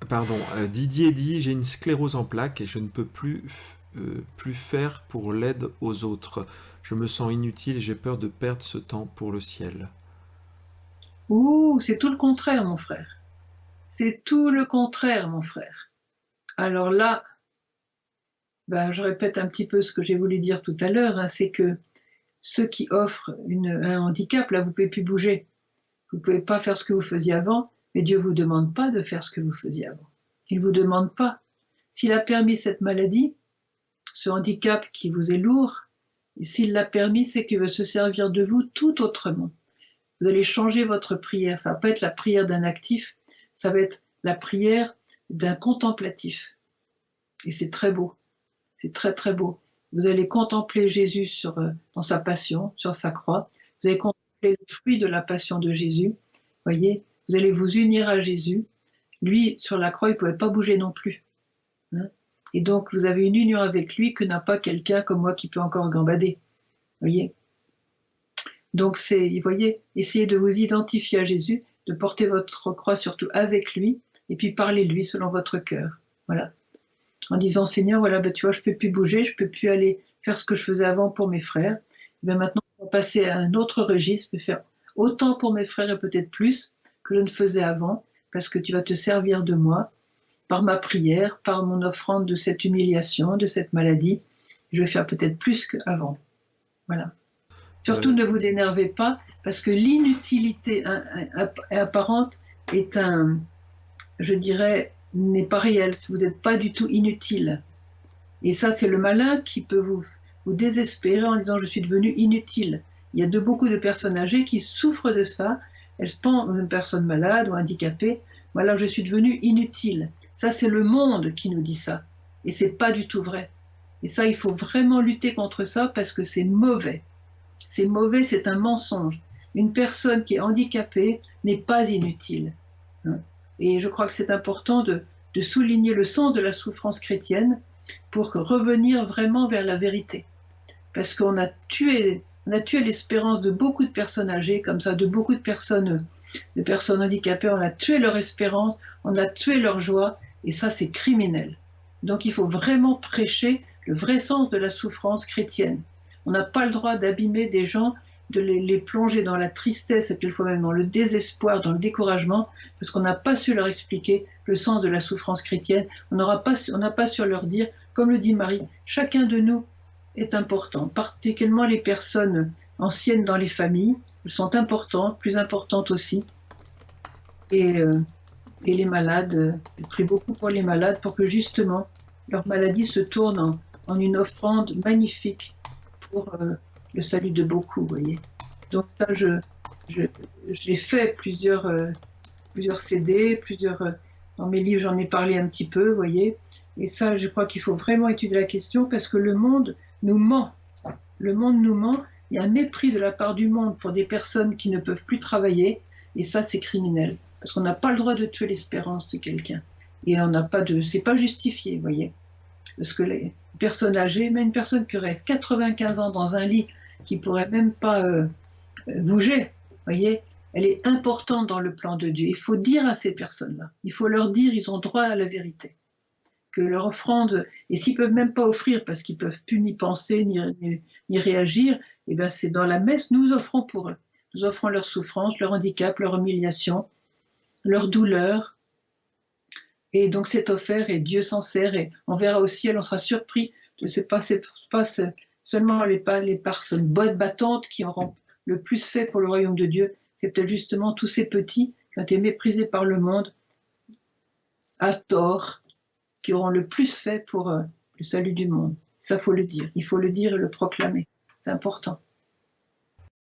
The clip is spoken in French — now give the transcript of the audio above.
Pardon, Didier dit: «J'ai une sclérose en plaques et je ne peux plus faire pour l'aide aux autres. Je me sens inutile et j'ai peur de perdre ce temps pour le ciel.» Ouh, c'est tout le contraire, mon frère. C'est tout le contraire, mon frère. Alors là, ben, je répète un petit peu ce que j'ai voulu dire tout à l'heure, hein, c'est que ceux qui offrent un handicap, là, vous ne pouvez plus bouger. Vous ne pouvez pas faire ce que vous faisiez avant, mais Dieu ne vous demande pas de faire ce que vous faisiez avant. Il ne vous demande pas. S'il a permis cette maladie, ce handicap qui vous est lourd, et s'il l'a permis, c'est qu'il veut se servir de vous tout autrement. Vous allez changer votre prière. Ça ne va pas être la prière d'un actif, ça va être la prière d'un contemplatif. Et c'est très beau. C'est très très beau. Vous allez contempler Jésus dans sa passion, sur sa croix. Vous allez contempler le fruit de la passion de Jésus. Voyez, vous allez vous unir à Jésus. Lui, sur la croix, il ne pouvait pas bouger non plus. Hein, et donc, vous avez une union avec lui que n'a pas quelqu'un comme moi qui peut encore gambader. Voyez. Donc, vous voyez, essayez de vous identifier à Jésus, de porter votre croix surtout avec lui, et puis parlez-lui selon votre cœur. Voilà. En disant: Seigneur, voilà, ben, tu vois, je peux plus bouger, je peux plus aller faire ce que je faisais avant pour mes frères. Et bien maintenant, on va passer à un autre registre, je vais faire autant pour mes frères et peut-être plus que je ne faisais avant, parce que tu vas te servir de moi par ma prière, par mon offrande de cette humiliation, de cette maladie. Je vais faire peut-être plus qu'avant. Voilà. Surtout Euh, ne vous énervez pas, parce que l'inutilité apparente est je dirais, n'est pas réelle. Vous n'êtes pas du tout inutile. Et ça, c'est le malin qui peut vous désespérer en disant: je suis devenu inutile. Il y a beaucoup de personnes âgées qui souffrent de ça. Elles pensent, une personne malade ou handicapée, voilà, je suis devenu inutile. Ça, c'est le monde qui nous dit ça. Et c'est pas du tout vrai. Et ça, il faut vraiment lutter contre ça parce que c'est mauvais. C'est mauvais, c'est un mensonge. Une personne qui est handicapée n'est pas inutile. Et je crois que c'est important de souligner le sens de la souffrance chrétienne pour revenir vraiment vers la vérité. Parce on a tué l'espérance de beaucoup de personnes âgées, comme ça, de beaucoup de personnes handicapées. On a tué leur espérance, on a tué leur joie, et ça, c'est criminel. Donc, il faut vraiment prêcher le vrai sens de la souffrance chrétienne. On n'a pas le droit d'abîmer des gens, de les plonger dans la tristesse et quelquefois même dans le désespoir, dans le découragement, parce qu'on n'a pas su leur expliquer le sens de la souffrance chrétienne. On n'a pas su leur dire, comme le dit Marie, chacun de nous est important, particulièrement les personnes anciennes dans les familles, elles sont importantes, plus importantes aussi. Et, euh, et les malades, je prie beaucoup pour les malades pour que justement leur maladie se tourne en une offrande magnifique pour le salut de beaucoup, vous voyez. Donc ça, j'ai fait plusieurs CD, dans mes livres, j'en ai parlé un petit peu, vous voyez. Et ça, je crois qu'il faut vraiment étudier la question parce que le monde nous ment. Le monde nous ment. Il y a un mépris de la part du monde pour des personnes qui ne peuvent plus travailler. Et ça, c'est criminel. Parce qu'on n'a pas le droit de tuer l'espérance de quelqu'un. Et on n'a pas de, c'est pas justifié, vous voyez. Parce que les personnes âgées, même une personne qui reste 95 ans dans un lit, qui pourrait même pas bouger, voyez, elle est importante dans le plan de Dieu. Il faut dire à ces personnes-là, il faut leur dire, ils ont droit à la vérité, que leur offrande, et s'ils peuvent même pas offrir parce qu'ils peuvent plus ni penser ni réagir, et ben c'est dans la messe, nous offrons pour eux. Nous offrons leur souffrance, leur handicap, leur humiliation, leur douleur. Et donc c'est offert et Dieu s'en sert et on verra au ciel, on sera surpris de ce pas seulement les personnes bonnes battantes qui auront le plus fait pour le royaume de Dieu, c'est peut-être justement tous ces petits qui ont été méprisés par le monde à tort, qui auront le plus fait pour le salut du monde. Ça, faut le dire. Il faut le dire et le proclamer. C'est important.